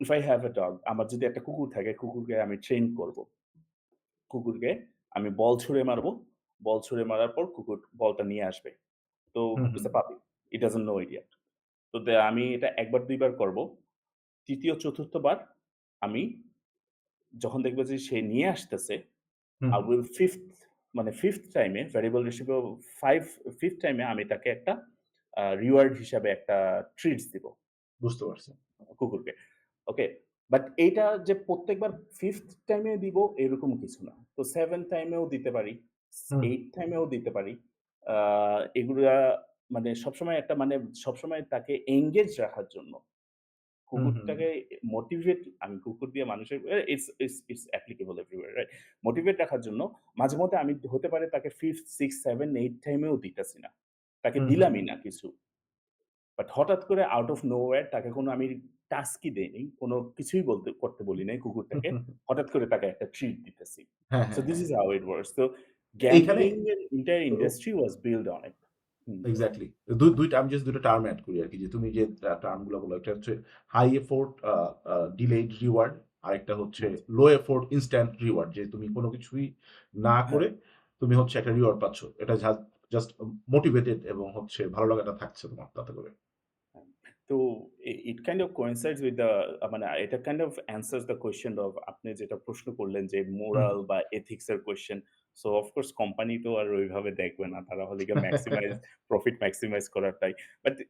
If I have a dog, আমার যদি একটা কুকুর থাকে, কুকুরকে আমি ট্রেন করব। কুকুরকে আমি বল ছুঁড়ে মারব। বল ছুঁড়ে মারার পর কুকুর বলটা নিয়ে আসবে। তো হুম, হুম। ইটস আ পাপি। It doesn't know it yet. তো আমি এটা ১ বার ২ বার করব। ৩য়, ৪র্থ বার আমি যখন দেখব যে সে নিয়ে আসতেছে, হুম, I হুম। will 5th মানে 5th টাইমে ভেরিয়েবল হিসেবে 5th টাইমে আমি তাকে একটা রিওয়ার্ড হিসাবে একটা ট্রিটস দিব বুঝতে পারছি। কুকুরকে। ওকে? বাট এইটা যে প্রত্যেকবার 5th টাইমে দিব এরকম কিছু না। তো 7th টাইমেও দিতে পারি, হুম, 8th টাইমেও দিতে পারি। আ এগুলা মানে সবসময় একটা মানে সবসময় তাকে এনগেজ রাখার জন্য হুম, হুম। কুকুরটাকে মোটিভেট আমি কুকুর দিয়ে মানুষের it's applicable everywhere right? Motivate রাখার জন্য মাঝেমধ্যে আমি হতে পারে তাকে 5th, 6th, 7th, 8th টাইমেও দিতেছি না। তাকে হুম, হুম। দিলামই না কিছু। বাট হঠাৎ করে আউট অফ নোহোয়্যার তাকে কোনো আমি টাস্কই দেইনি। কোনো কিছুই করতে বলি নাই কুকুরটাকে। হঠাৎ করে তাকে একটা ট্রিট দিতেছি। হ্যাঁ, সো হ্যাঁ, দিস হ্যাঁ। Is how it works. তো এইখানে গ্যাম্বলিং এর এন্টায়ার ও industry was build on it. Hmm, exactly. ২ টা আমি জাস্ট ২ টা টার্ম এড করি আরকি যে তুমি যে টার্ম গুলো বললা একটা হচ্ছে হাই এফোর্ট ডিলেইড রিওয়ার্ড আরেকটা হচ্ছে আচ্ছা। লো এফোর্ট ইনস্ট্যান্ট রিওয়ার্ড যে তুমি কোন কিছুই না হ্যাঁ। করে তুমি হচ্ছে একটা রিওয়ার্ড পাচ্ছ। এটা জাস্ট মোটিভেটেড এবং হচ্ছে ভালো লাগাটা থাকছে তোমার তাতে করে। তো it kind of coincides with the মানে এটা kind of answers the question of আপনি যেটা প্রশ্ন করলেন যে হুম। মোরাল বা এথিক্স এর question. So of course company তো আর ওইভাবে দেখবে না। তারা হলে গিয়ে প্রফিট ম্যাক্সিমাইজ করারটাই। বাট